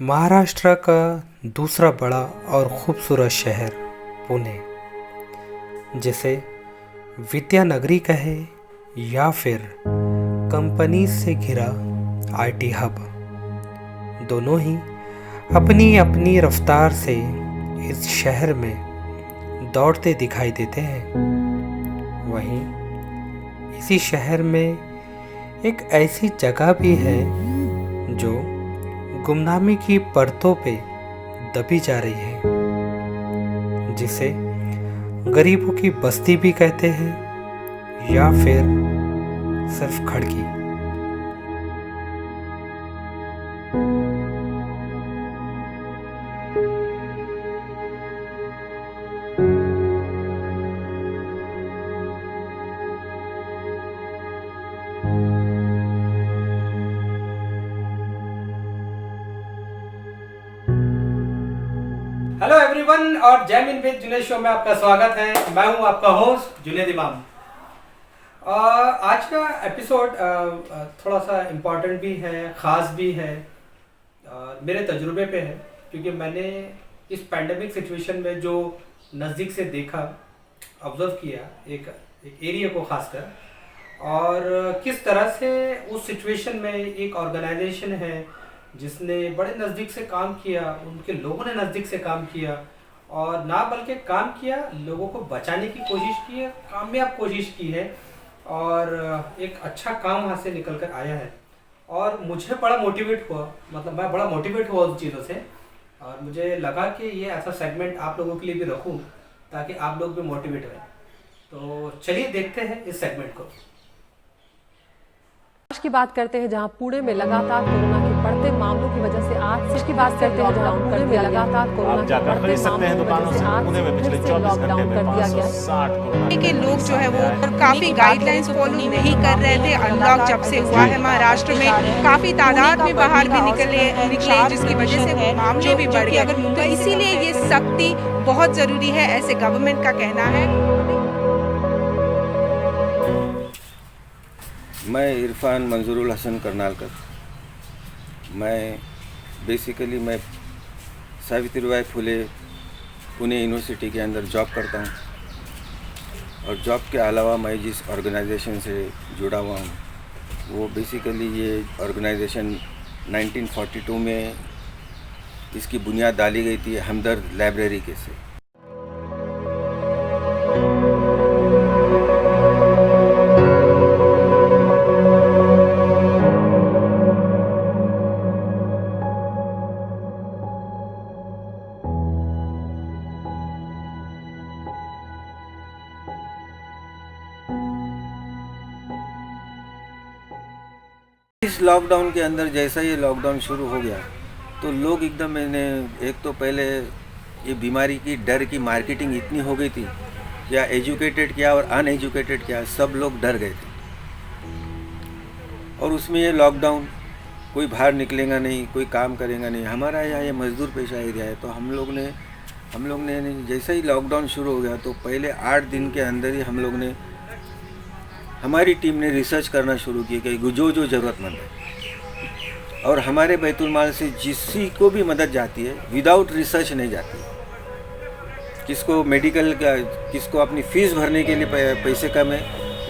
महाराष्ट्र का दूसरा बड़ा और खूबसूरत शहर पुणे, जिसे विद्यानगरी कहे या फिर कंपनी से घिरा आईटी हब, दोनों ही अपनी अपनी रफ्तार से इस शहर में दौड़ते दिखाई देते हैं। वहीं इसी शहर में एक ऐसी जगह भी है जो गुमनामी की परतों पे दबी जा रही है, जिसे गरीबों की बस्ती भी कहते हैं या फिर सिर्फ खड़की। हेलो एवरीवन और जय हिंद विद जुनेद शो में आपका स्वागत है। मैं हूं आपका होस्ट जुनेद इमाम। आज का एपिसोड थोड़ा सा इम्पोर्टेंट भी है, ख़ास भी है, मेरे तजुर्बे पे है, क्योंकि मैंने इस पैंडेमिक सिचुएशन में जो नज़दीक से देखा, ऑब्ज़र्व किया एक एरिया को खासकर, और किस तरह से उस सिचुएशन में एक ऑर्गेनाइजेशन है जिसने बड़े नज़दीक से काम किया, उनके लोगों ने नज़दीक से काम किया, और ना बल्कि काम किया, लोगों को बचाने की कोशिश की है, कामयाब कोशिश की है, और एक अच्छा काम वहाँ से निकल कर आया है। और मुझे बड़ा मोटिवेट हुआ, मतलब मैं बड़ा मोटिवेट हुआ उस चीज़ों से, और मुझे लगा कि ये ऐसा सेगमेंट आप लोगों के लिए भी रखूँ ताकि आप लोग भी मोटिवेट हुए। तो चलिए देखते हैं इस सेगमेंट को। की बात करते हैं, जहां पुणे में लगातार कोरोना के बढ़ते मामलों की वजह से आज की बात करते हैं, जहां पुणे में लगातार कोरोना के बढ़ते मामलों की वजह से आज फिर से लॉकडाउन कर दिया गया। के लोग जो है वो काफी गाइडलाइंस फॉलो नहीं कर रहे थे। अनलॉक जब से हुआ है महाराष्ट्र में काफी तादाद में बाहर भी निकले, जिसकी वजह से मामले भी बढ़ गए। तो इसीलिए ये सख्ती बहुत जरूरी है, ऐसे गवर्नमेंट का कहना है। मैं इरफान मंजूरुल हसन करनालकर। मैं सावित्रीबाई फुले पुणे यूनिवर्सिटी के अंदर जॉब करता हूँ, और जॉब के अलावा मैं जिस ऑर्गेनाइजेशन से जुड़ा हुआ हूँ वो बेसिकली ये ऑर्गेनाइजेशन 1942 में इसकी बुनियाद डाली गई थी हमदर्द लाइब्रेरी के से। इस लॉकडाउन के अंदर जैसा ये लॉकडाउन शुरू हो गया तो लोग एकदम, मैंने एक तो पहले ये बीमारी की डर की मार्केटिंग इतनी हो गई थी, या एजुकेटेड क्या और अनएजुकेटेड क्या, सब लोग डर गए थे। और उसमें ये लॉकडाउन, कोई बाहर निकलेगा नहीं, कोई काम करेगा नहीं। हमारा यहाँ ये मजदूर पेशा एरिया है, तो हम लोग ने जैसे ही लॉकडाउन शुरू हो गया तो पहले 8 दिन के अंदर ही हम लोग ने, हमारी टीम ने रिसर्च करना शुरू की कि जो ज़रूरतमंद है, और हमारे बैतुल माल से जिसी को भी मदद जाती है विदाउट रिसर्च नहीं जाती। किसको मेडिकल का, किसको अपनी फ़ीस भरने के लिए पैसे कम है,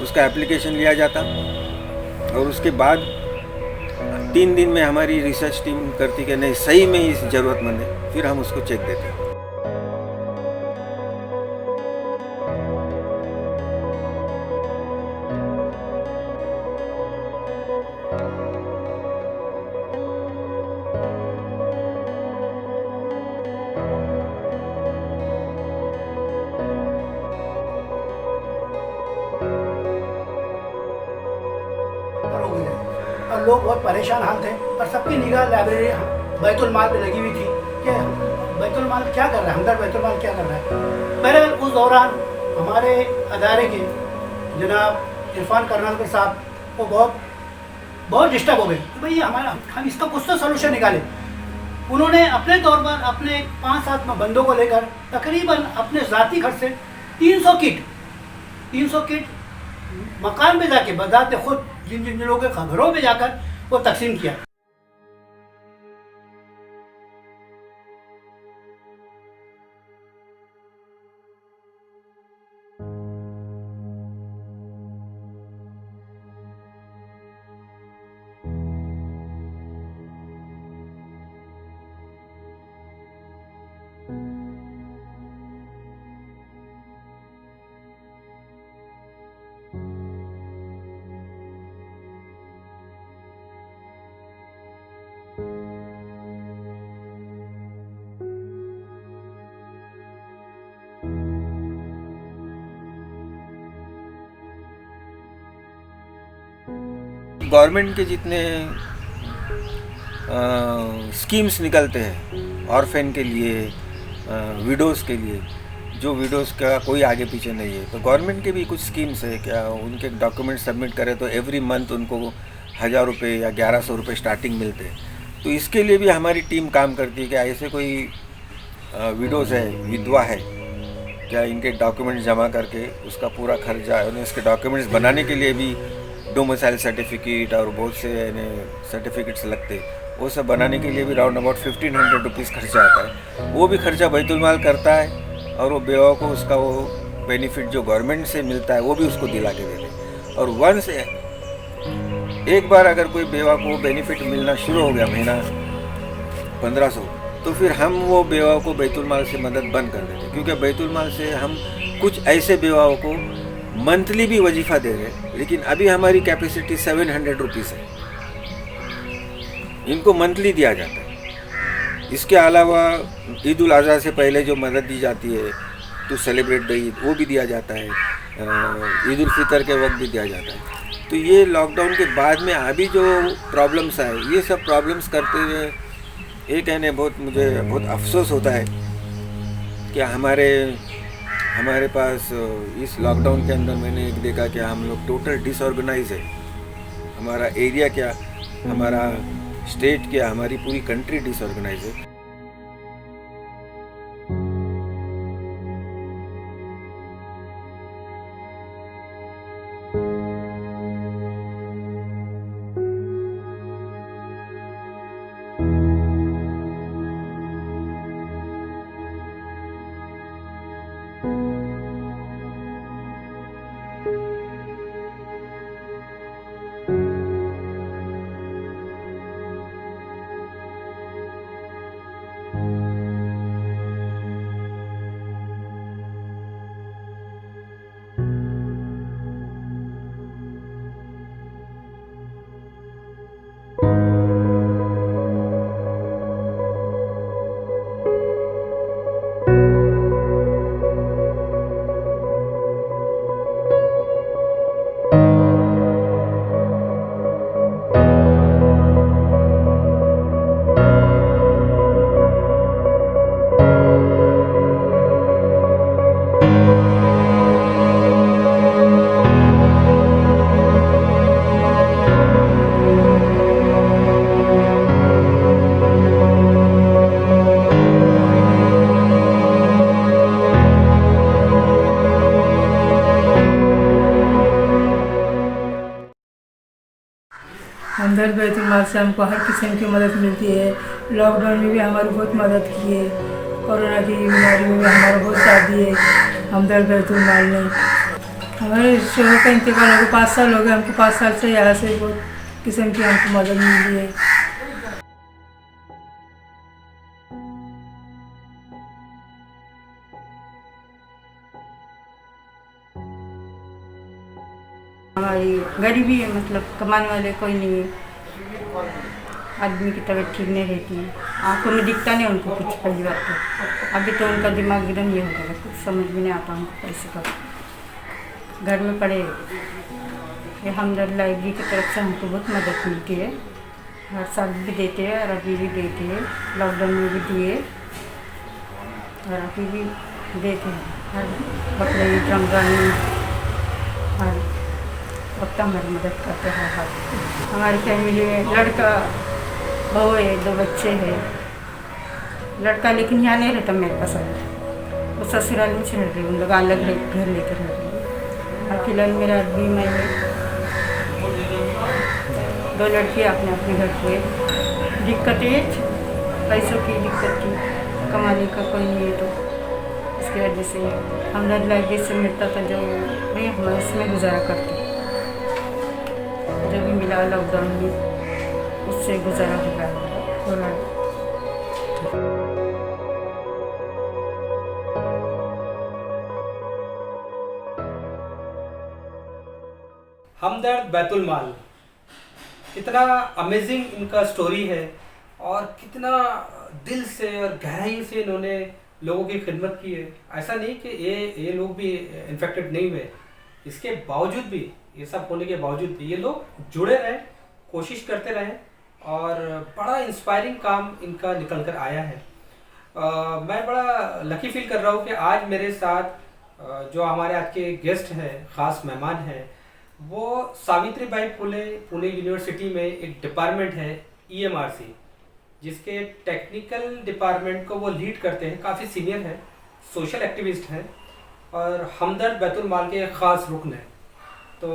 उसका एप्लीकेशन लिया जाता, और उसके बाद 3 दिन में हमारी रिसर्च टीम करती कि नहीं सही में ही ज़रूरतमंद है, फिर हम उसको चेक देते हैं। और लोग बहुत परेशान हाल थे, और सबकी निगाह लाइब्रेरी बैतुल माल पे लगी हुई थी कि बैतुल माल क्या कर रहा है, हमदर्द बैतुल माल क्या कर रहा है। बहरहाल उस दौरान हमारे अदारे के जनाब इरफान करनालकर साहब वो बहुत डिस्टर्ब हो गए कि भाई हम इसका कुछ तो सोल्यूशन निकालें। उन्होंने अपने तौर पर अपने 5-7 बंदों को लेकर तकरीबन अपने ज़ाती खर्च से 300 किट मकान पे जाके बजाते खुद जिन लोगों के घरों में जाकर वो तकसीम किया। गवर्नमेंट के जितने स्कीम्स निकलते हैं ऑर्फेन के लिए, विडोज़ के लिए, जो विडोज़ का कोई आगे पीछे नहीं है, तो गवर्नमेंट के भी कुछ स्कीम्स है। क्या उनके डॉक्यूमेंट सबमिट करें तो एवरी मंथ उनको 1000 रुपये या 1100 रुपये स्टार्टिंग मिलते हैं। तो इसके लिए भी हमारी टीम काम करती है कि ऐसे कोई विडोज़ है, विधवा है, क्या इनके डॉक्यूमेंट्स जमा करके उसका पूरा खर्चा है, इसके डॉक्यूमेंट्स बनाने के लिए भी डोमिसाइल सर्टिफिकेट और बहुत से सर्टिफिकेट्स लगते, वो सब बनाने के लिए भी राउंड अबाउट 1500 रुपीज़ खर्चा आता है। वो भी खर्चा बैतुल माल करता है और वो बेवा को उसका वो बेनिफिट जो गवर्नमेंट से मिलता है वो भी उसको दिला के देते। और वंस एक बार अगर कोई बेवा को बेनिफिट मिलना शुरू हो गया, महीना 1500, तो फिर हम वो बेवा को बैतुल माल से मदद बंद कर देते, क्योंकि बैतुल माल से हम कुछ ऐसे बेवाओं को मंथली भी वजीफ़ा दे रहे, लेकिन अभी हमारी कैपेसिटी 700 रुपीज़ है, इनको मंथली दिया जाता है। इसके अलावा ईद उल अज़हा से पहले जो मदद दी जाती है टू सेलिब्रेट द ईद, वो भी दिया जाता है, ईद उल फितर के वक्त भी दिया जाता है। तो ये लॉकडाउन के बाद में अभी जो प्रॉब्लम्स आए, ये सब प्रॉब्लम्स करते हुए ये कहने मुझे बहुत अफसोस होता है कि हमारे पास इस लॉकडाउन के अंदर मैंने एक देखा कि हम लोग टोटल डिसऑर्गेनाइज है। हमारा एरिया क्या, हमारा स्टेट क्या, हमारी पूरी कंट्री डिसऑर्गेनाइज है। हमदर्द बैतुल माल से हमको हर किस्म की मदद मिलती है। लॉकडाउन में भी हमारी बहुत मदद की है, कोरोना की बीमारी में भी हमारा बहुत साथ दिए हमदर्द बैतुल माल ने। हमारे शोहर का इंतकाल हो गया, 5 साल हो गए हमको, 5 साल से यहाँ से बहुत किस्म की हमको मदद मिली है। हमारी गरीबी है, मतलब कमाने वाले कोई नहीं है, आदमी की तबीयत ठीक नहीं रहती, आंखों में दिखता नहीं उनको कुछ। पहली बात तो अभी तो उनका दिमाग एकदम ये हो गया, कुछ समझ में नहीं आता उनको कैसे कर। घर में पड़े ये हमदर्द लाइब्रेरी की तरफ से हमको बहुत मदद मिलती है, हर साल भी देते हैं और अभी भी देते हैं, लॉकडाउन में भी दिए और अभी भी देते हैं, हर बकरीद रमज़ान में हर वक्त हमारी मदद करते हैं। हमारी फैमिली में लड़का बहू है, 2 बच्चे हैं। लड़का लेकिन यहाँ नहीं रहता मेरे पास, वो ससुराल में रह रही, उन लोग अलग घर लेकर रह रही। और फिलहाल मेरा आदमी मैं 2 लड़की अपने अपने घर पे। दिक्कत है पैसों की, दिक्कत की, कमाने का कोई नहीं है, तो इसकी वजह से हमदर्द लाइब्रेरी से मिलता था जो वही हम इसमें गुजारा करते, जो भी मिला लॉकडाउन में उससे गुजारा हो रहा है। हमदर्द बैतुल माल, कितना अमेजिंग इनका स्टोरी है और कितना दिल से और गहराई से इन्होंने लोगों की खिदमत की है। ऐसा नहीं कि ये लोग भी इन्फेक्टेड नहीं हुए, इसके बावजूद भी, ये सब होने के बावजूद भी ये लोग जुड़े रहे कोशिश करते रहें और बड़ा इंस्पायरिंग काम इनका निकल कर आया है। मैं बड़ा लकी फील कर रहा हूँ कि आज मेरे साथ जो हमारे आज के गेस्ट हैं, ख़ास मेहमान हैं, वो सावित्रीबाई फुले पुणे यूनिवर्सिटी में एक डिपार्टमेंट है ईएमआरसी, जिसके टेक्निकल डिपार्टमेंट को वो लीड करते हैं। काफ़ी सीनियर हैं, सोशल एक्टिविस्ट हैं और हमदर्द बैतुल माल के ख़ास रुकन हैं। तो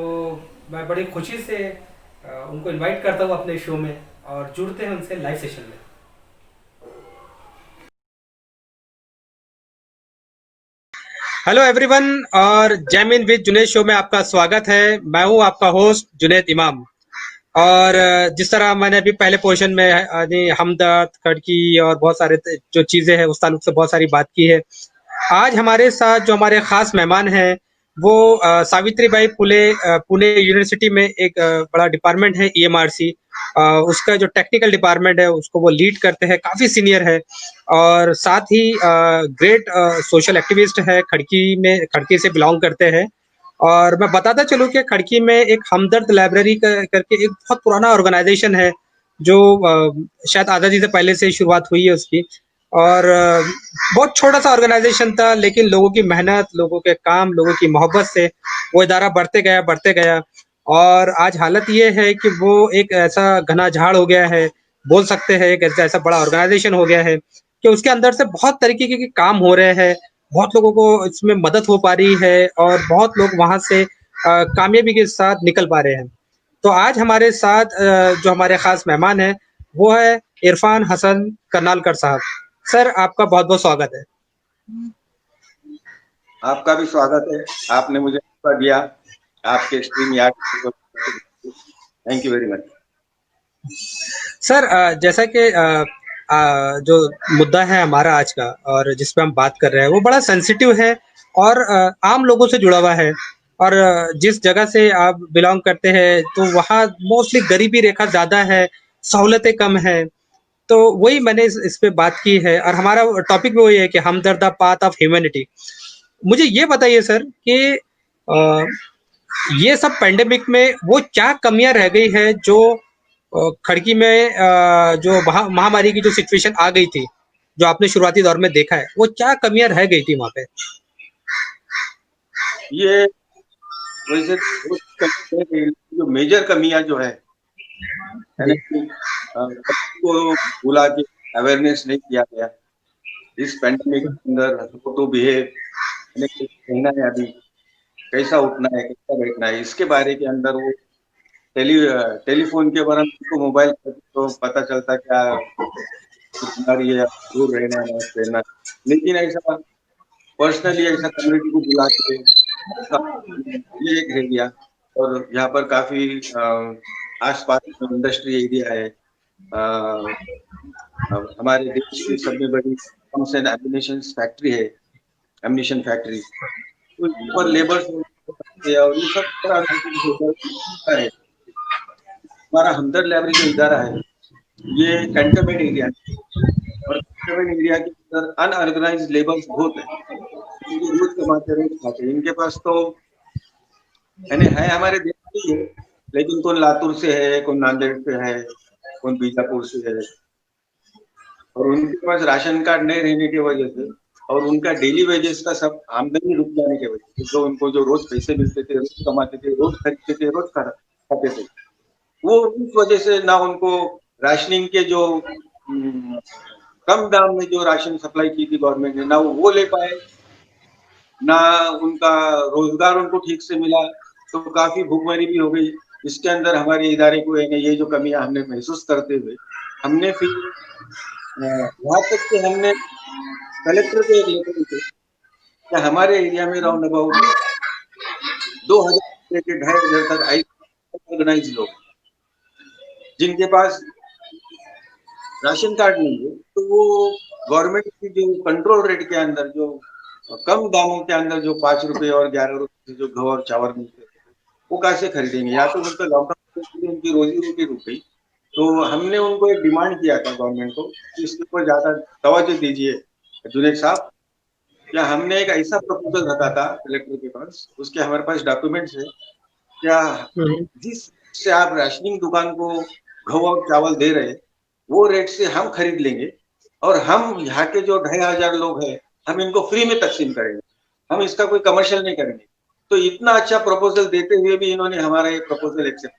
मैं बड़ी खुशी से उनको इनवाइट करता हूँ अपने शो में और जुड़ते हैं उनसे लाइव सेशन में। हेलो एवरीवन और जैमिन विद जुनेद शो में आपका स्वागत है। मैं हूँ आपका होस्ट जुनेद इमाम। और जिस तरह मैंने अभी पहले पोर्शन में हमदर्द, खड़की और बहुत सारे जो चीज़ें हैं उस ताल्लुक से बहुत सारी बात की है। आज हमारे साथ जो हमारे ख़ास मेहमान हैं वो सावित्रीबाई फुले पुणे यूनिवर्सिटी में एक बड़ा डिपार्टमेंट है ईएमआरसी, उसका जो टेक्निकल डिपार्टमेंट है उसको वो लीड करते हैं। काफ़ी सीनियर है और साथ ही ग्रेट सोशल एक्टिविस्ट है। खड़की से बिलोंग करते हैं। और मैं बताता चलूँ कि खड़की में एक हमदर्द लाइब्रेरी करके एक बहुत पुराना ऑर्गेनाइजेशन है जो शायद आज़ादी से पहले से ही शुरुआत हुई है उसकी। और बहुत छोटा सा ऑर्गेनाइजेशन था, लेकिन लोगों की मेहनत, लोगों के काम, लोगों की मोहब्बत से वो इदारा बढ़ते गया और आज हालत ये है कि वो एक ऐसा घना झाड़ हो गया है, बोल सकते हैं एक ऐसा बड़ा ऑर्गेनाइजेशन हो गया है कि उसके अंदर से बहुत तरीके के काम हो रहे हैं। बहुत लोगों को इसमें मदद हो पा रही है और बहुत लोग वहाँ से कामयाबी के साथ निकल पा रहे हैं। तो आज हमारे साथ जो हमारे ख़ास मेहमान हैं वो है इरफान हसन करनालकर साहब। सर, आपका बहुत बहुत स्वागत है। आपका भी स्वागत है। आपने मुझे मौका दिया आपके stream yard. Thank you very much. Sir, जैसा कि जो मुद्दा है हमारा आज का और जिस पे हम बात कर रहे हैं वो बड़ा सेंसिटिव है और आम लोगों से जुड़ा हुआ है। और जिस जगह से आप बिलोंग करते हैं तो वहाँ मोस्टली गरीबी रेखा ज़्यादा है, सहूलतें कम हैं। तो वही मैंने इस पे बात की है और हमारा टॉपिक भी वही है कि हमदर्द द पाथ ऑफ ह्यूमैनिटी। मुझे ये बताइए सर कि अ, ये सब पैंडेमिक में वो क्या कमियां रह गई है जो खड़की में जो महामारी की जो सिचुएशन आ गई थी, जो आपने शुरुआती दौर में देखा है, वो क्या कमियां रह गई थी वहाँ पे? ये वैसे जो मेजर कमियां जो है ना कि को बुला के अवेयरनेस नहीं किया गया इस पैंडेमिक के अंदर। हाउ टू बिहेव, कैसे रहना है, अभी कैसा उठना है, कैसा बैठना है, इसके बारे के अंदर वो टेलीफोन के बारे में तो मोबाइल तो पता चलता क्या बीमारी है, दूर रहना है, मास्क पहनना है। लेकिन ऐसा पर्सनली ऐसा कम्युनिटी को बुला के ये एक रह गया। और यहाँ पर काफी आसपास में इंडस्ट्री एरिया है। हमारे देश की सबसे बड़ी आर्म्स एंड एम्युनिशन फैक्ट्री है, एम्युनिशन फैक्ट्री। तो यहाँ पर लेबर और ये सब है। हमारा हमदर्द लाइब्रेरी जो इदारा है ये कैंटनमेंट एरिया है और कैंटनमेंट एरिया के अंदर अनऑर्गेनाइज लेबर्स बहुत है। इनके रोज कमाते रोज खाते, इनके पास तो यानी है हमारे देश में ही है, लेकिन कौन लातूर से है, कौन नांदेड़ से है, कौन बीजापुर से है। और उनके पास राशन कार्ड नहीं रहने की वजह से और उनका डेली वेजेस का सब आमदनी रुक जाने की वजह से, जो उनको जो रोज पैसे मिलते थे, रोज कमाते थे, रोज खरीदते थे, रोज खाते थे, वो उस वजह से ना उनको राशनिंग के जो कम दाम में जो राशन सप्लाई की थी गवर्नमेंट ने, ना वो ले पाए, ना उनका रोजगार उनको ठीक से मिला। तो काफी भूखमरी भी हो गई। इसके अंदर हमारे इदारे को ये जो कमियां हमने महसूस करते हुए हमने फिर यहाँ तक कि हमने कलेक्टर को एक लेटर लिखे कि हमारे एरिया में राउंड अबाउट 2000 से 2500 तक ऑर्गेनाइज लोग जिनके पास राशन कार्ड नहीं है, तो वो गवर्नमेंट की जो कंट्रोल रेट के अंदर जो कम दामों के अंदर जो 5 रुपए और 11 रुपए जो घी और चावल मिलते थे वो कैसे खरीदेंगे? या तो उनका लॉकडाउन उनकी रोजी रोटी रुक गई। तो हमने उनको एक डिमांड किया था गवर्नमेंट को कि इसके ऊपर ज्यादा तवज्जो दीजिए जुनेद साहब। क्या हमने एक ऐसा प्रपोजल रखा था कलेक्टर के पास, उसके हमारे पास डॉक्यूमेंट्स है। क्या जिस से आप राशनिंग दुकान को गेहूं और चावल दे रहे, वो रेट से हम खरीद लेंगे और हम यहाँ के जो 2,500 लोग हैं, हम इनको फ्री में तकसीम करेंगे। हम इसका कोई कमर्शियल नहीं करेंगे। तो इतना अच्छा प्रपोजल देते हुए भी इन्होंने हमारा ये प्रपोजल एक्सेप्ट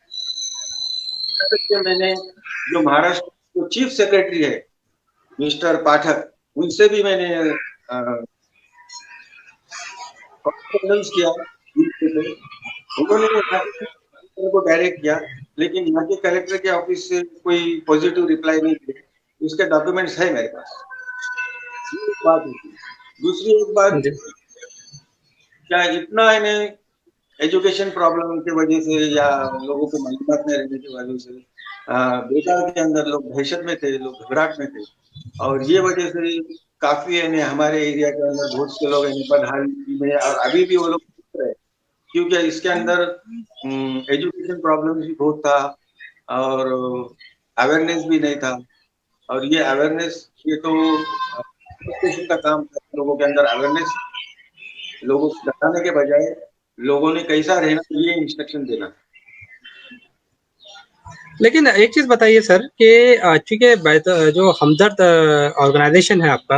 किया। मैंने जो महाराष्ट्र के चीफ सेक्रेटरी है मिस्टर पाठक, उनसे भी मैंने कॉन्फ्रेंस किया। उन्होंने को डायरेक्ट किया, लेकिन यहाँ के कलेक्टर के ऑफिस से कोई पॉजिटिव रिप्लाई नहीं किया। उसके डॉक्यूमेंट्स है मेरे पास। ये बात होती। दूसरी एक बात, क्या इतना इन्हें एजुकेशन प्रॉब्लम की वजह से या लोगों को मालूमात नहीं रहने की वजह से बेकार के अंदर लोग दहशत में थे, लोग घबराहट में थे, और ये वजह से काफी हमारे एरिया के अंदर बहुत से लोग बदहाली में, और अभी भी वो लोग रहे, क्योंकि इसके अंदर एजुकेशन प्रॉब्लम भी बहुत था और अवेयरनेस भी नहीं था। और ये अवेयरनेस, ये तो एजुकेशन का काम था, लोगों के अंदर अवेयरनेस, लोगों को बताने के बजाय लोगों ने कैसा रहना ये इंस्ट्रक्शन देना। लेकिन एक चीज बताइए सर कि चूंकि जो हमदर्द ऑर्गेनाइजेशन है आपका,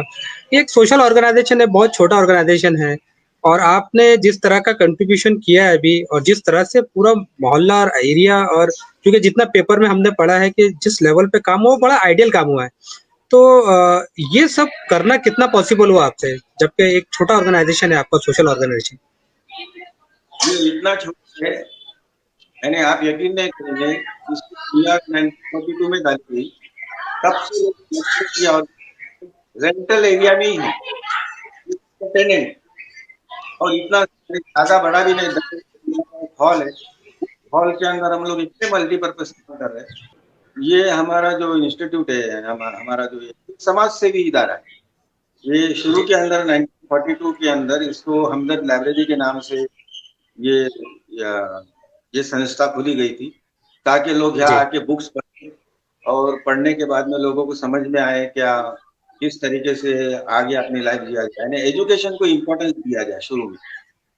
ये एक सोशल ऑर्गेनाइजेशन है, बहुत छोटा ऑर्गेनाइजेशन है, और आपने जिस तरह का कंट्रीब्यूशन किया है अभी, और जिस तरह से पूरा मोहल्ला और एरिया, और क्योंकि जितना पेपर में हमने पढ़ा है कि जिस लेवल पे काम हुआ, बड़ा आइडियल काम हुआ है, तो ये सब करना कितना पॉसिबल हुआ आपसे, जबकि एक छोटा ऑर्गेनाइजेशन है आपका, सोशल ऑर्गेनाइजेशन? ये इतना छोटा है, यानी आप यकीन नहीं करेंगे, इसकी 1942 में डाली गई, तब से रेंटल एरिया में ही है टेनेंट, और इतना ज्यादा बड़ा भी नहीं, हॉल है। हॉल के अंदर हम लोग इतने मल्टीपर्पज काम कर रहे हैं। ये हमारा जो इंस्टीट्यूट है, हमारा जो समाज सेवी इदारा है, ये शुरू के अंदर 1942 के अंदर इसको हमदर्द लाइब्रेरी के नाम से ये संस्था खुली गई थी, ताकि लोग यहाँ आके बुक्स पढ़ें और पढ़ने के बाद में लोगों को समझ में आए क्या किस तरीके से आगे अपनी लाइफ जिया जाए, यानी एजुकेशन को इम्पोर्टेंस दिया जाए शुरू में।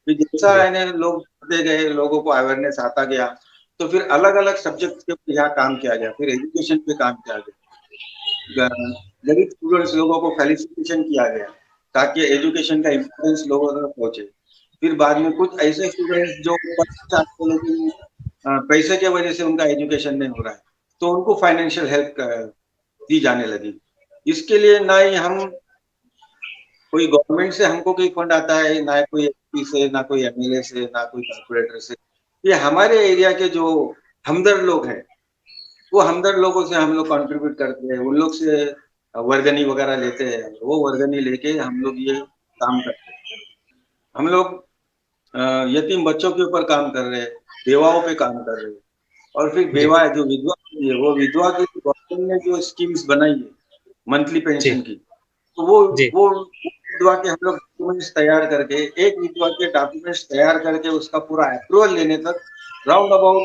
फिर जैसा यानी लोग पढ़ते गए, लोगों को अवेयरनेस आता गया, तो फिर अलग अलग सब्जेक्ट के ऊपर यहाँ काम किया गया, फिर एजुकेशन पे काम किया गया, गरीब स्टूडेंट्स लोगों को फेलिसिटेशन किया गया ताकि एजुकेशन का इम्पोर्टेंस लोगों तक पहुंचे। फिर बाद में कुछ ऐसे स्टूडेंट्स जो पढ़ना चाहते हैं लेकिन पैसे की वजह से उनका एजुकेशन नहीं हो रहा है, तो उनको फाइनेंशियल हेल्प दी जाने लगी। इसके लिए ना ही हम कोई गवर्नमेंट से हमको कोई फंड आता है, ना कोई एमपी से, ना कोई एमएलए से, ना कोई कॉर्पोरेटर से। ये हमारे एरिया के जो हमदर्द लोग हैं, वो हमदर्द लोगों से हम लोग कंट्रीब्यूट करते हैं, उन लोग से वर्गनी वगैरह लेते हैं, वो वर्गनी लेके हम लोग ये काम करते हैं। हम लोग यतीम बच्चों के ऊपर काम कर रहे हैं, बेवाओं पे काम कर रहे हैं, और फिर बेवा जो विधवा है, वो विधवा की गवर्नमेंट ने जो स्कीम्स बनाई है मंथली पेंशन की, तो वो विधवा के हम लोग डॉक्यूमेंट्स तैयार करके, एक विधवा के डॉक्यूमेंट्स तैयार करके उसका पूरा अप्रूवल लेने तक राउंड अबाउट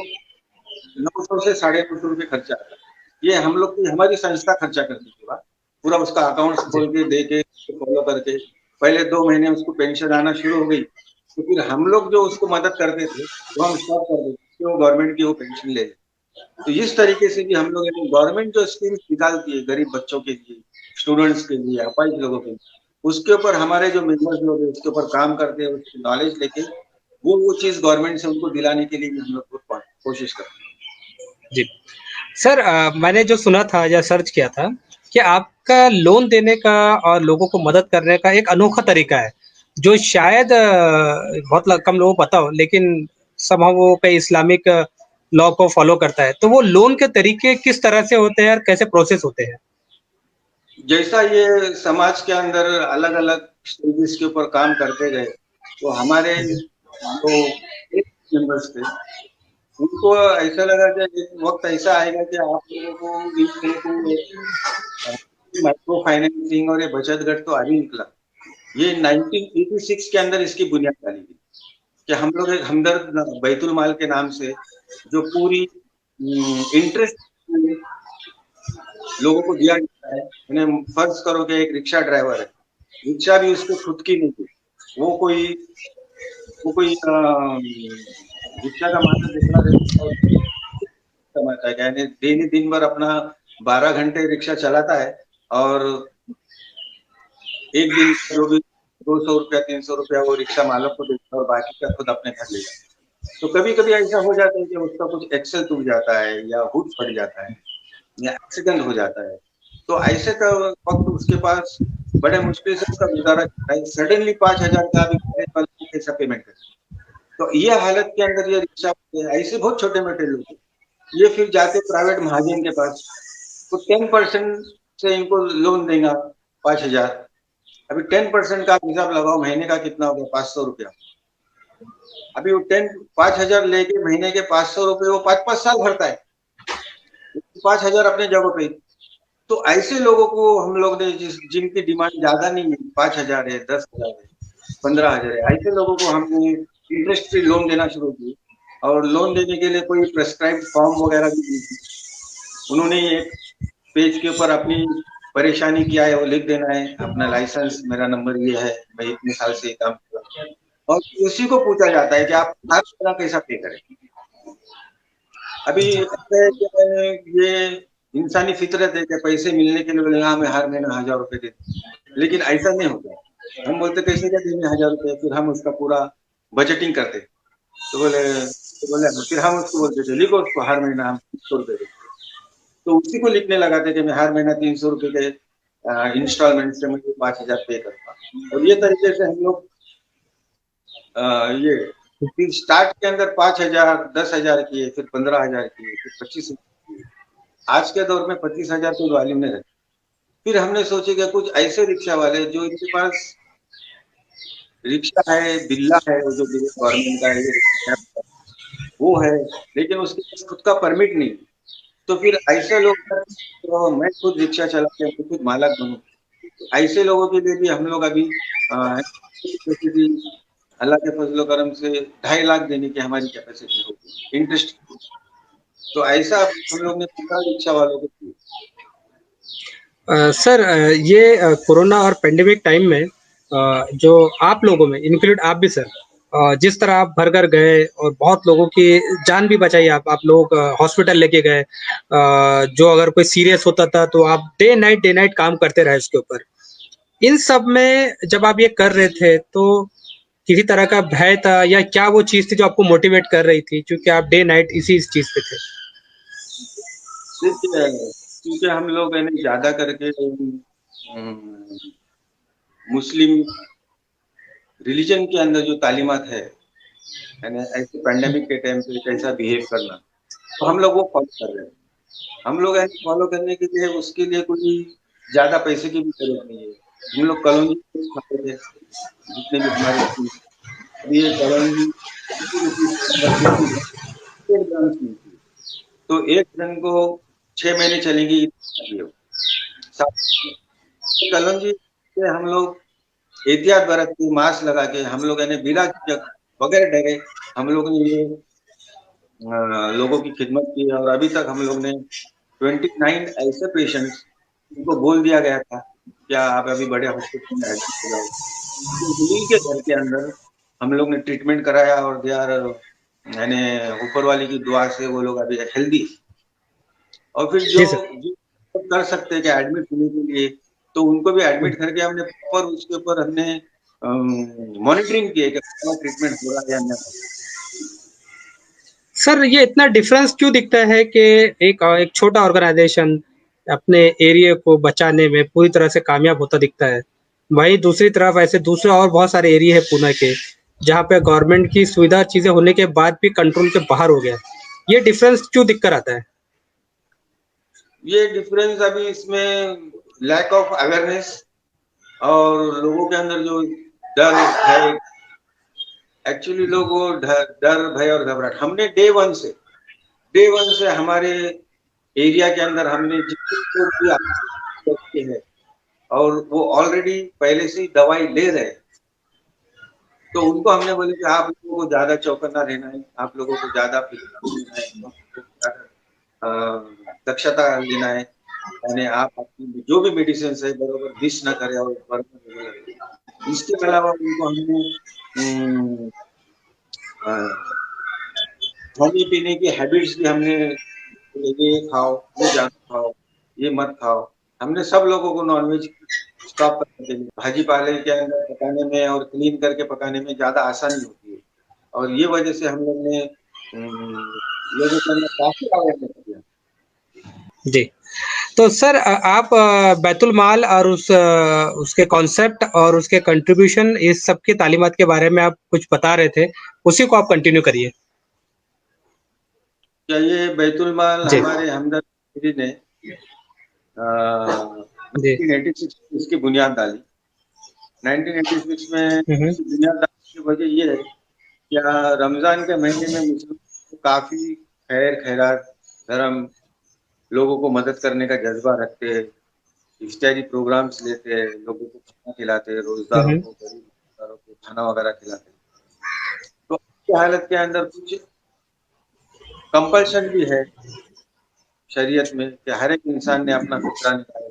900 से 950 रुपये खर्चा आता है। ये हम लोग की हमारी संस्था खर्चा करती है, पूरा उसका अकाउंट खोल के दे के फॉलो करके, पहले 2 महीने उसको पेंशन आना शुरू हो गई, तो फिर हम लोग जो उसको मदद करते थे वो हम स्टॉप कर देते, वो गवर्नमेंट की वो पेंशन ले लेते। तो इस तरीके से भी हम लोग गवर्नमेंट जो स्कीम्स निकालती है गरीब बच्चों के लिए, स्टूडेंट्स के लिए, अपाहिज लोगों के लिए, उसके ऊपर हमारे जो मेंबर्स लोग हैं उसके ऊपर काम करते हैं, उसकी नॉलेज लेके वो चीज गवर्नमेंट से उनको दिलाने के लिए भी हम लोग कोशिश करते हैं। जी सर, मैंने जो सुना था या सर्च किया था कि आपका लोन देने का और लोगों को मदद करने का एक अनोखा तरीका है, जो शायद बहुत कम लोगों को पता हो, लेकिन सब वो कई इस्लामिक लॉ को फॉलो करता है। तो वो लोन के तरीके किस तरह से होते हैं और कैसे प्रोसेस होते हैं? जैसा ये समाज के अंदर अलग अलग स्टेजेस के ऊपर काम करते गए, तो हमारे जो मेंबर्स थे उनको ऐसा लगा कि एक वक्त ऐसा आएगा कि आप लोगों को माइक्रो फाइनेंसिंग और ये बचत गट तो अभी निकला। ये 1986 के अंदर इसकी बुनियाद डाली गई कि हम लोग एक हमदर्द बैतुल माल के नाम से जो पूरी इंटरेस्ट लोगों को दिया जाता है। उन्हें फर्ज करो कि एक रिक्शा ड्राइवर है, रिक्शा भी उसको खुद की नहीं थी, वो कोई रिक्शा का मालिक दूसरा कमाता है, यानी डेली दिन भर अपना 12 घंटे रिक्शा चलाता है और एक दिन जो भी 200 रुपया 300 रुपया वो रिक्शा मालक को देता है और बाकी का खुद अपने घर ले जाता है। तो कभी कभी ऐसा हो जाता है कि उसका कुछ एक्सल टूट जाता है या हुड फट जाता है या एक्सीडेंट हो जाता है, तो ऐसे का वक्त उसके पास बड़े मुश्किल से उसका गुजारा करता है। सडनली 5,000 का भी कैसा पेमेंट करे, तो ये हालत के अंदर ये रिक्शा ऐसे बहुत छोटे मोटे लोग ये फिर जाते प्राइवेट महाजन के पास, तो 10% से इनको लोन देगा 5,000। अभी 10% का हिसाब लगाओ, महीने का कितना हो गया 500 रुपया। अभी वो 5,000 लेके महीने के 500 रुपये वो 5-5 साल भरता है, 5,000 अपने जगह पे। तो ऐसे लोगों को हम लोग ने जिनकी डिमांड ज्यादा नहीं है, 5,000 है, 10,000 है, 15,000 है, ऐसे लोगों को हमने इंटरेस्ट फ्री लोन देना शुरू की। और लोन देने के लिए कोई प्रेस्क्राइब फॉर्म वगैरह भी दी थी। उन्होंने एक पेज के ऊपर अपनी परेशानी क्या है वो लिख देना है, अपना लाइसेंस, मेरा नंबर ये है, मैं इतने साल से काम कर रहा हूँ, और उसी को पूछा जाता है कि आप हर महीना कैसा पे करें। अभी ये इंसानी फितरत है कि पैसे मिलने के लिए बोले हमें हर महीना 1,000 रुपए देते, लेकिन ऐसा नहीं होता। हम बोलते कैसे क्या देंगे 1,000 रुपए, फिर हम उसका पूरा बजटिंग करते, तो बोले फिर हम उसको बोलते थे लिखो उसको हर महीना हम 300 रुपए देते, तो उसी को लिखने लगाते कि मैं हर महीना 300 रुपए के इंस्टॉलमेंट से मुझे 5,000 पे करता। और ये तरीके से हम लोग ये फिर स्टार्ट के अंदर 5,000, 10,000 किए, फिर 15,000 किए, फिर 25,000 किए। आज के दौर में 25,000 कोई वैल्यू नहीं रहती। फिर हमने सोचे कि कुछ ऐसे रिक्शा वाले जो इनके पास रिक्शा है, बिल्ला है, वो जो गवर्नमेंट का है वो है, लेकिन उसके पास खुद का परमिट नहीं, तो फिर ऐसे लोग तो मैं खुद रिक्शा चला के मैं खुद मालक बनूं, ऐसे लोगों के लिए भी हम लोग अभी अल्लाह के फजलो करम से 2.5 लाख देने की हमारी कैपेसिटी होगी इंटरेस्ट। तो ऐसा हम लोग ने 15 रिक्शा वालों को किया। सर ये कोरोना और पेंडेमिक टाइम में जो आप लोगों में इंक्लूड आप भी सर, जिस तरह आप भर कर गए और बहुत लोगों की जान भी बचाई, आप लोग हॉस्पिटल लेके गए, जो अगर कोई सीरियस होता था तो आप डे नाइट काम करते रहे उसके ऊपर। इन सब में जब आप ये कर रहे थे तो किसी तरह का भय था या क्या वो चीज़ थी जो आपको मोटिवेट कर रही थी, क्योंकि आप डे नाइट इसी चीज़ पे थे? देखिए, क्योंकि हम लोग ज्यादा करके मुस्लिम रिलीजन के अंदर जो तालीमात है, यानी ऐसे पैंडेमिक के टाइम पे कैसा बिहेव करना, तो हम लोग वो फॉलो कर रहे हैं। हम लोग ऐसे फॉलो करने के लिए उसके लिए कोई ज्यादा पैसे की भी जरूरत नहीं है। हम लोग कॉलोनी खाते थे, जितने भी हमारे अभी ये कॉलोनी तो एक जन को 6 महीने चलेगी कलंजी से हम लोग एहतियात बरत के मास्क लगा के हम लोग बिना बगैर डरे हम लोग ने ये लोगों की खिदमत की। और अभी तक हम लोग ने 29 ऐसे पेशेंट्स उनको बोल दिया गया था क्या आप अभी बड़े हॉस्पिटल में एडमिट हो जाओ, उन्हीं के घर के अंदर हम लोग ने ट्रीटमेंट कराया और दे आर यानी ऊपर वाले की दुआ से वो लोग अभी हेल्दी। और फिर जो कर सकते हैं कि एडमिट होने के लिए, तो उनको भी एडमिट करके हमने प्रॉपर उसके ऊपर हमने मॉनिटरिंग किया कि ट्रीटमेंट हो रहा है या नहीं। सर ये इतना डिफरेंस क्यों दिखता है कि एक छोटा ऑर्गेनाइजेशन अपने एरिया को बचाने में पूरी तरह से कामयाब होता दिखता है, वहीं दूसरी तरफ ऐसे दूसरे और बहुत सारे एरिया है पुणे के जहाँ पे गवर्नमेंट की सुविधा चीजें होने के बाद भी कंट्रोल के बाहर हो गया। ये डिफरेंस क्यों दिक्कत आता है? ये डिफरेंस अभी इसमें लैक ऑफ अवेयरनेस और लोगों के अंदर जो डर है, एक्चुअली लोग वो डर भय और घबराहट हमने डे वन से हमारे एरिया के अंदर हमने जितने है और वो ऑलरेडी पहले से ही दवाई ले रहे हैं, तो उनको हमने बोले कि आप लोगों को ज्यादा चौकन्ना रहना है, आप लोगों को ज्यादा दक्षता लेना है, यानी आप अपनी जो भी मेडिसिन है बरोबर मिस ना करें और बराबर। इसके अलावा उनको हमने खाने पीने की हैबिट्स भी हमने ये खाओ, ये जाना खाओ, ये मत खाओ। हमने सब लोगों को नॉनवेज स्टॉप करने के लिए, भाजी पाले के अंदर पकाने में और क्लीन करके पकाने में ज़्यादा आसानी होती है, और ये वजह से हम लोग ने लोगों के अंदर काफ़ी अवेयरनेस किया। जी। तो सर आप बैतुल माल और उसके कॉन्सेप्ट और उसके कंट्रीब्यूशन इस सब की तालीमात के बारे में आप कुछ बता रहे थे, उसी को आप कंटिन्यू करिए। क्या ये बैतुल माल जी, हमारे हमदर्द ने जी। 1986 में इसकी बुनियाद डाली। 1986 में हुँ, हुँ। इसकी बुनियाद डालने की वजह ये है, क्या रमज़ान के महीने में मुस्लिम को काफ़ी खैर खैरात, धर्म, लोगों को मदद करने का जज़्बा रखते हैं, इफ्तारी प्रोग्राम्स लेते हैं, लोगों को खाना खिलाते हैं, हुँ, रोज़दारों हुँ। को, गरीब रोज़दारों को खाना वगैरह खिलाते हैं। तो ऐसी हालत के अंदर कुछ कंपल्शन भी है शरीयत में कि हर एक इंसान ने अपना फितरा निकाले,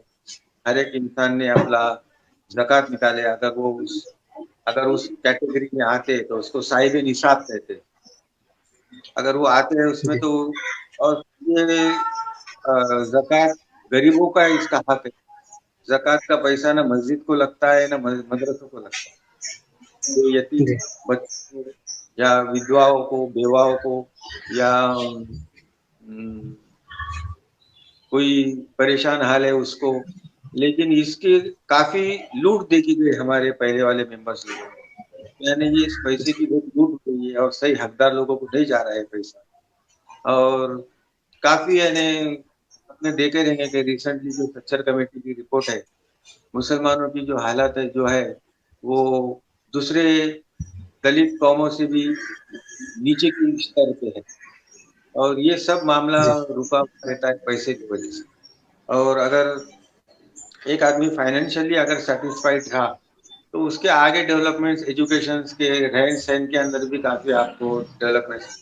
हर एक इंसान ने अपना ज़कात निकाले। अगर उस कैटेगरी में आते तो उसको साहिब निसाब कहते हैं। अगर वो आते हैं उसमें जी, तो, और ये ज़कात गरीबों का इसका हक है। ज़कात का पैसा ना मस्जिद को लगता है, ना मदरसों को लगता है। जो यतीम जी, बच्चों को या विधवाओं को, बेवाओं को, या उम, कोई परेशान हाल है उसको, लेकिन इसकी काफ़ी लूट देखी गई हमारे पहले वाले मेंबर्स लोगों में। यानी ये इस पैसे की बहुत लूट हुई है और सही हकदार लोगों को नहीं जा रहा है पैसा। और काफ़ी यानी आपने देखे रहेंगे कि रिसेंटली जो सच्चर कमेटी की रिपोर्ट है, मुसलमानों की जो हालत है जो है, वो दूसरे दलित कौमों से भी नीचे की स्तर पे है, और ये सब मामला जी, रुका हुआ रहता है पैसे की वजह से। और अगर एक आदमी फाइनेंशियली अगर सैटिस्फाइड था, तो उसके आगे डेवलपमेंट्स, एजुकेशंस के, रहन-सहन के अंदर भी काफ़ी आपको डेवलपमेंट्स।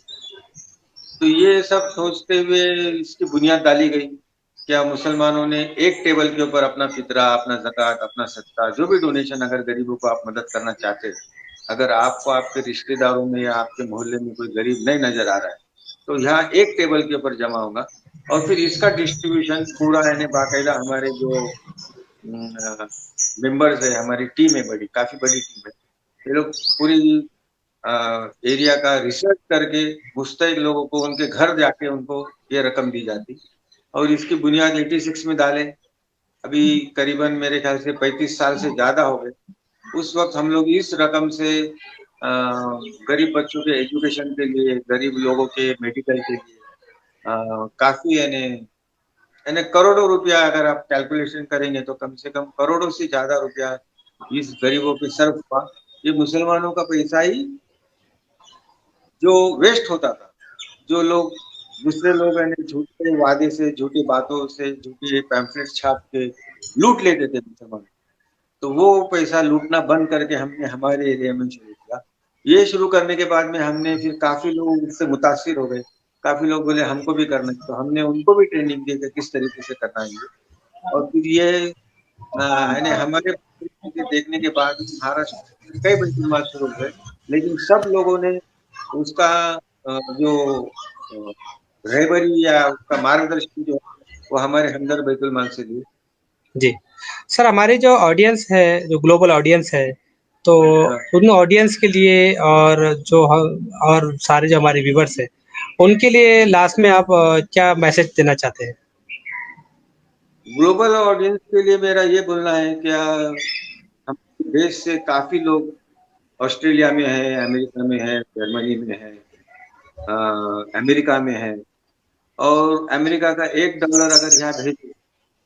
तो ये सब सोचते हुए इसकी बुनियाद डाली गई। क्या मुसलमानों ने एक टेबल के ऊपर अपना फितरा, अपना ज़कात, अपना सदका, जो भी डोनेशन, अगर गरीबों को आप मदद करना चाहते हैं, अगर आपको आपके रिश्तेदारों में या आपके मोहल्ले में कोई गरीब नहीं नज़र आ रहा है, तो यहाँ एक टेबल के ऊपर जमा होगा, और फिर इसका डिस्ट्रीब्यूशन पूरा यानी बाकायदा हमारे जो मेंबर्स है, हमारी टीम है बड़ी, काफ़ी बड़ी टीम है। ये लोग पूरी एरिया का रिसर्च करके मुस्तैद लोगों को उनके घर जाके उनको ये रकम दी जाती, और इसकी बुनियाद 86 में डाले। अभी करीबन मेरे ख्याल से 35 साल से ज़्यादा हो गए। उस वक़्त हम लोग इस रकम से गरीब बच्चों के एजुकेशन के लिए, गरीब लोगों के मेडिकल के लिए काफ़ी यानी करोड़ों रुपया, अगर आप कैलकुलेशन करेंगे तो कम से कम करोड़ों से ज़्यादा रुपया इस गरीबों पे सर्व हुआ। ये मुसलमानों का पैसा ही जो वेस्ट होता था, जो लोग, दूसरे लोग यानी झूठे वादे से, झूठी बातों से, झूठे पैम्फलेट छाप के लूट लेते थे मुसलमान, तो वो पैसा लूटना बंद करके हमने हमारे एरिया में शुरू किया। ये शुरू करने के बाद में हमने फिर काफ़ी लोग इससे मुतासिर हो गए। काफ़ी लोग बोले हमको भी करना है, तो हमने उनको भी ट्रेनिंग दी कि किस तरीके से करना है ये। और फिर ये यानी हमारे देखने के बाद महाराष्ट्र में कई बैतुल माल शुरू हुए, लेकिन सब लोगों ने उसका जो अ, रहबरी या उसका मार्गदर्शन जो है, वो हमारे हमदर्द बैतुल माल से लिए। जी। सर हमारी जो ऑडियंस है, जो ग्लोबल ऑडियंस है, तो हाँ। उन ऑडियंस के लिए और जो ह और सारे जो हमारे व्यूअर्स हैं, उनके लिए लास्ट में आप क्या मैसेज देना चाहते हैं? ग्लोबल ऑडियंस के लिए मेरा ये बोलना है, क्या हम देश से काफ़ी लोग ऑस्ट्रेलिया में हैं, अमेरिका में हैं, जर्मनी में हैं, अमेरिका में हैं, और अमेरिका का $1 अगर यहाँ भेजें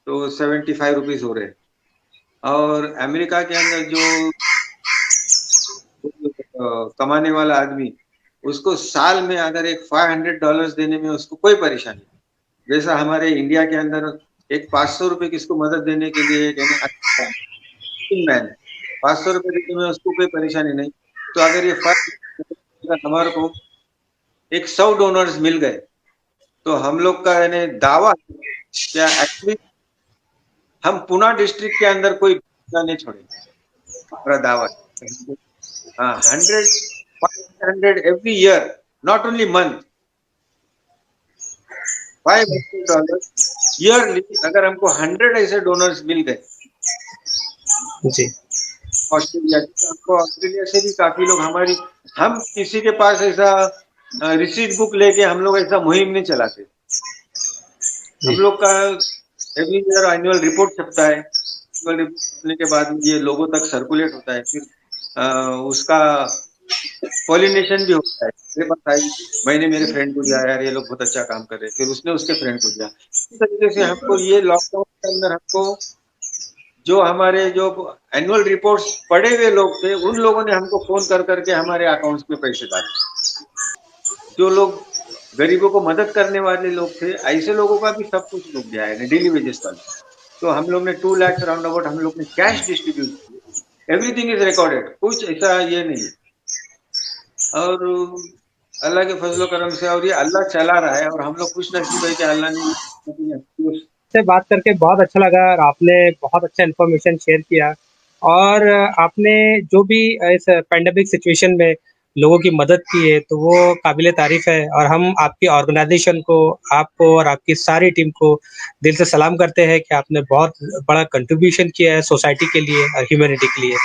तो 75 रुपीज़ हो रहे हैं। और अमेरिका के अंदर जो कमाने वाला आदमी, उसको साल में अगर एक $500 देने में उसको कोई परेशानी नहीं। जैसा हमारे इंडिया के अंदर एक ₹500 किसको मदद देने के लिए एक यानी मैन है, ₹500 देने में उसको कोई परेशानी नहीं। तो अगर ये हमारे को एक 100 डोनर्स मिल गए, तो हम लोग का यानी दावा है, क्या एक्चुअली हम पुणे डिस्ट्रिक्ट के अंदर कोई नहीं छोड़ेंगे। हमारा दावा है। हाँ, 100 every year, not only month. $500 yearly. अगर हमको 100 ऐसे डोनर्स मिल गए जी ऑस्ट्रेलिया के, तो हमको ऑस्ट्रेलिया से भी काफी लोग हम किसी के पास ऐसा रिसीट बुक लेके हम लोग ऐसा मुहिम नहीं चलाते। हम लोग का एवरी ईयर एनुअल रिपोर्ट छपता है। एनुअल रिपोर्ट छपने के बाद ये लोगों तक सर्कुलेट होता है, फिर उसका पॉलिनेशन भी होता है। मेरे पास आई, मैंने मेरे फ्रेंड को दिया, यार ये लोग बहुत अच्छा काम कर रहे हैं, फिर उसने उसके फ्रेंड को दिया। इस तरीके से हमको ये लॉकडाउन के अंदर हमको जो हमारे जो एनुअल रिपोर्ट्स पढ़े हुए लोग थे, उन लोगों ने हमको फोन कर करके हमारे अकाउंट्स में पैसे डाले। जो लोग गरीबों को मदद करने वाले लोग थे, ऐसे लोगों का भी सब कुछ रुक गया है, डेली वेजेस वाले। तो हम लोग ने 2 लाख राउंड अबाउट हम लोग ने कैश डिस्ट्रीब्यूट किया। एवरीथिंग इज रिकॉर्डेड, कुछ ऐसा ये नहीं है। और अल्लाह के फजलो करम से, और ये अल्लाह चला रहा है, और हम लोग खुश नसीब है कि अल्लाह ने से बात करके बहुत अच्छा लगा और आपने बहुत अच्छा इन्फॉर्मेशन शेयर किया। और आपने जो भी इस पैंडेमिक सिचुएशन में लोगों की मदद की है तो वो काबिल तारीफ है, और हम आपकी ऑर्गेनाइजेशन को, आपको और आपकी सारी टीम को दिल से सलाम करते हैं कि आपने बहुत बड़ा कंट्रीब्यूशन किया है सोसाइटी के लिए और ह्यूमैनिटी के लिए।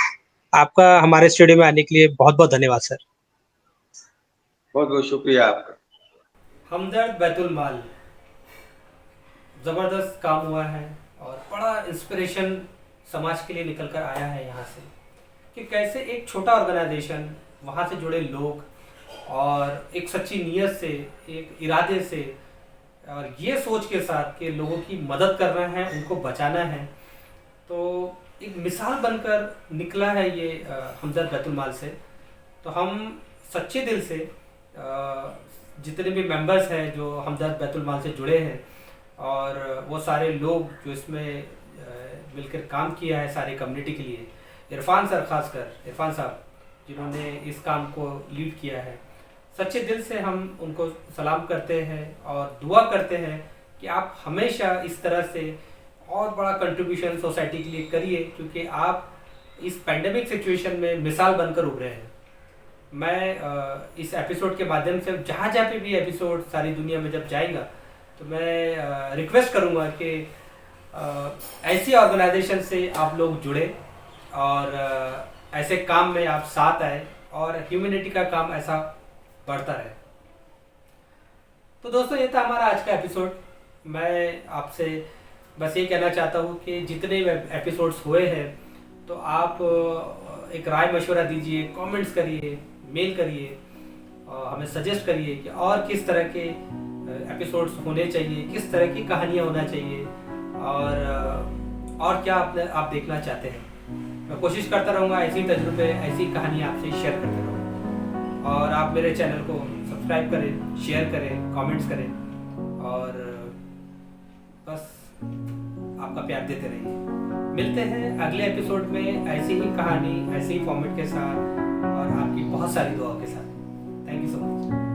आपका हमारे स्टूडियो में आने के लिए बहुत बहुत धन्यवाद सर। बहुत बहुत शुक्रिया आपका। हमदर्द बैतुल माल ज़बरदस्त काम हुआ है और बड़ा इंस्पिरेशन समाज के लिए निकल कर आया है यहाँ से, कि कैसे एक छोटा ऑर्गेनाइजेशन, वहाँ से जुड़े लोग और एक सच्ची नीयत से, एक इरादे से और ये सोच के साथ कि लोगों की मदद करना है, उनको बचाना है, तो एक मिसाल बनकर निकला है ये हमदर्द बैतुल माल से। तो हम सच्चे दिल से जितने भी मेंबर्स हैं जो हमदर्द बैतुल माल से जुड़े हैं, और वो सारे लोग जो इसमें मिलकर काम किया है सारी कम्युनिटी के लिए, इरफान सर, खासकर इरफान साहब जिन्होंने इस काम को लीड किया है, सच्चे दिल से हम उनको सलाम करते हैं और दुआ करते हैं कि आप हमेशा इस तरह से और बड़ा कंट्रीब्यूशन सोसाइटी के लिए करिए, क्योंकि आप इस पैंडेमिक सिचुएशन में मिसाल बनकर उभरे हैं। मैं इस एपिसोड के माध्यम से जहाँ जहाँ पे भी एपिसोड सारी दुनिया में जब जाएगा, तो मैं रिक्वेस्ट करूँगा कि ऐसी ऑर्गेनाइजेशन से आप लोग जुड़े और ऐसे काम में आप साथ आए और ह्यूमैनिटी का काम ऐसा बढ़ता रहे। तो दोस्तों, ये था हमारा आज का एपिसोड। मैं आपसे बस ये कहना चाहता हूँ कि जितने एपिसोड्स हुए हैं, तो आप एक राय मशवरा दीजिए, कमेंट्स करिए, मेल करिए, हमें सजेस्ट करिए कि और किस तरह के एपिसोड्स होने चाहिए, किस तरह की कहानियाँ होना चाहिए, और क्या आप देखना चाहते हैं। मैं कोशिश करता रहूँगा ऐसी तजुर्बे, ऐसी कहानियाँ आपसे शेयर करते रहूँ। और आप मेरे चैनल को सब्सक्राइब करें, शेयर करें, कमेंट्स करें, और बस आपका प्यार देते रहिए। मिलते हैं अगले एपिसोड में ऐसी ही कहानी, ऐसे ही फॉर्मेट के साथ और आपकी बहुत सारी दुआओं के साथ। Thank you so much.